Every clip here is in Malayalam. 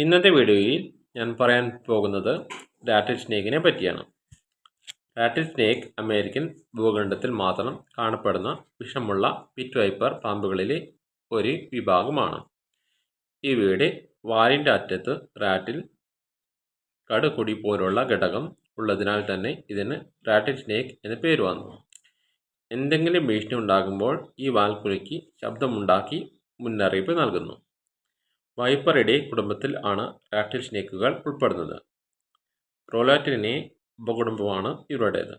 ഇന്നത്തെ വീഡിയോയിൽ ഞാൻ പറയാൻ പോകുന്നത് റാറ്റിൽ സ്നേക്കിനെ പറ്റിയാണ്. റാറ്റിൽ സ്നേക്ക് അമേരിക്കൻ ഭൂഖണ്ഡത്തിൽ മാത്രം കാണപ്പെടുന്ന വിഷമുള്ള പിറ്റ് വൈപ്പർ പാമ്പുകളിലെ ഒരു വിഭാഗമാണ്. ഇവയുടെ വാലിൻ്റെ അറ്റത്ത് റാറ്റിൽ കടുകുടി പോലുള്ള ഘടകം ഉള്ളതിനാൽ തന്നെ ഇതിന് റാറ്റിൽ സ്നേക്ക് എന്ന പേര് വന്നു. എന്തെങ്കിലും ഭീഷണി ഉണ്ടാകുമ്പോൾ ഈ വാൽ കുലുക്കി ശബ്ദമുണ്ടാക്കി മുന്നറിയിപ്പ് നൽകുന്നു. വൈപ്പറിഡേ കുടുംബത്തിൽ ആണ് റാറ്റിൽ സ്നേക്കുകൾ ഉൾപ്പെടുന്നത്. ക്രോലാറ്റിനെ ഉപകുടുംബമാണ് ഇവരുടേത്.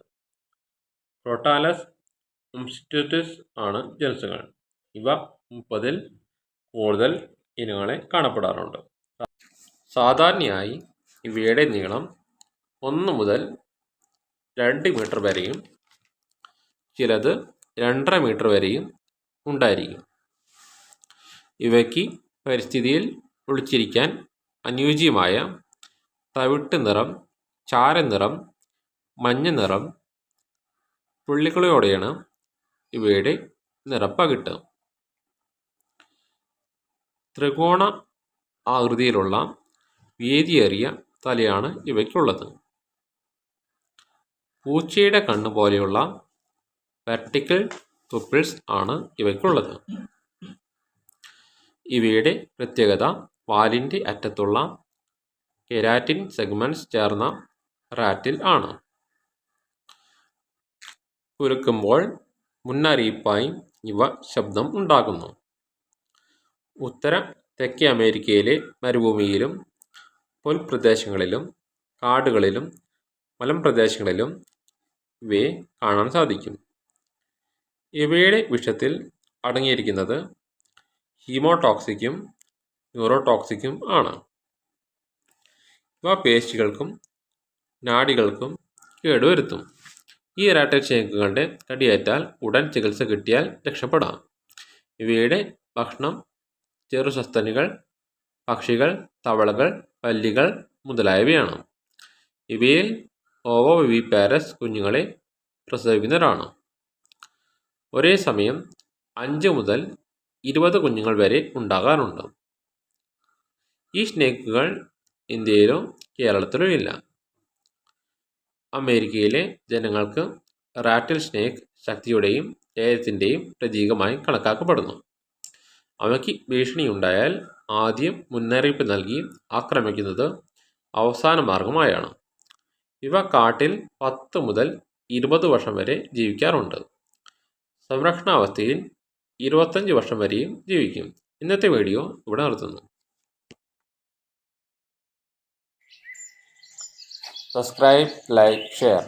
ക്രോട്ടാലസ് ഉംസ്റ്റിറ്റിസ് ആണ് ജനുസുകൾ. ഇവ 30-ൽ കൂടുതൽ ഇനങ്ങളെ കാണപ്പെടാറുണ്ട്. സാധാരണയായി ഇവയുടെ നീളം 1 മുതൽ 2 മീറ്റർ വരെയും ചിലത് 2.5 മീറ്റർ വരെയും ഉണ്ടായിരിക്കും. ഇവയ്ക്ക് പരിസ്ഥിതിയിൽ ഒളിച്ചിരിക്കാൻ അനുയോജ്യമായ തവിട്ട് നിറം, ചാരനിറം, മഞ്ഞ നിറം, പുള്ളികളോടെയാണ് ഇവയുടെ നിറപ്പകിട്ട്. ത്രികോണ ആകൃതിയിലുള്ള വീതിയേറിയ തലയാണ് ഇവയ്ക്കുള്ളത്. പൂച്ചയുടെ കണ്ണ് പോലെയുള്ള വെർട്ടിക്കൽ തുപ്പിൾസ് ആണ് ഇവയ്ക്കുള്ളത്. ഇവയുടെ പ്രത്യേകത വാലിൻ്റെ അറ്റത്തുള്ള കെരാറ്റിൻ സെഗ്മെൻറ്റ്സ് ചേർന്ന റാറ്റിൽ ആണ്. കുലുക്കുമ്പോൾ മുന്നറിയിപ്പായി ഇവ ശബ്ദം ഉണ്ടാക്കുന്നു. ഉത്തര തെക്കേ അമേരിക്കയിലെ മരുഭൂമിയിലും പുൽപ്രദേശങ്ങളിലും കാടുകളിലും മലമ്പ്രദേശങ്ങളിലും ഇവയെ കാണാൻ സാധിക്കും. ഇവയുടെ വിഷത്തിൽ അടങ്ങിയിരിക്കുന്നത് ഹീമോടോക്സിക്കും ന്യൂറോടോക്സിക്കും ആണ്. ഇവ പേശികൾക്കും നാഡികൾക്കും കേടുവരുത്തും. ഈ റാറ്റിൽ സ്നേക്കുകളുടെ കടിയേറ്റാൽ ഉടൻ ചികിത്സ കിട്ടിയാൽ രക്ഷപ്പെടാം. ഇവയുടെ ഭക്ഷണം ചെറുസസ്തനികൾ, പക്ഷികൾ, തവളകൾ, പല്ലികൾ മുതലായവയാണ്. ഇവയിൽ ഓവോവിവിപാരസ് കുഞ്ഞുങ്ങളെ പ്രസവിക്കുന്നവരാണ്. ഒരേ സമയം 5 മുതൽ 20 കുഞ്ഞുങ്ങൾ വരെ ഉണ്ടാകാറുണ്ട്. ഈ സ്നേക്കുകൾ ഇന്ത്യയിലോ കേരളത്തിലോ ഇല്ല. അമേരിക്കയിലെ ജനങ്ങൾക്ക് റാറ്റിൽ സ്നേക്ക് ശക്തിയുടെയും ധൈര്യത്തിൻ്റെയും പ്രതീകമായി കണക്കാക്കപ്പെടുന്നു. അവയ്ക്ക് ഭീഷണിയുണ്ടായാൽ ആദ്യം മുന്നറിയിപ്പ് നൽകി ആക്രമിക്കുന്നത് അവസാന മാർഗമായാണ്. ഇവ കാട്ടിൽ 10 മുതൽ 20 വർഷം വരെ ജീവിക്കാറുണ്ട്. സംരക്ഷണാവസ്ഥയിൽ 25 വർഷം വരെയും ജീവിക്കും. ഇന്നത്തെ വീഡിയോ ഇവിടെ നിർത്തുന്നു. Subscribe, like, share.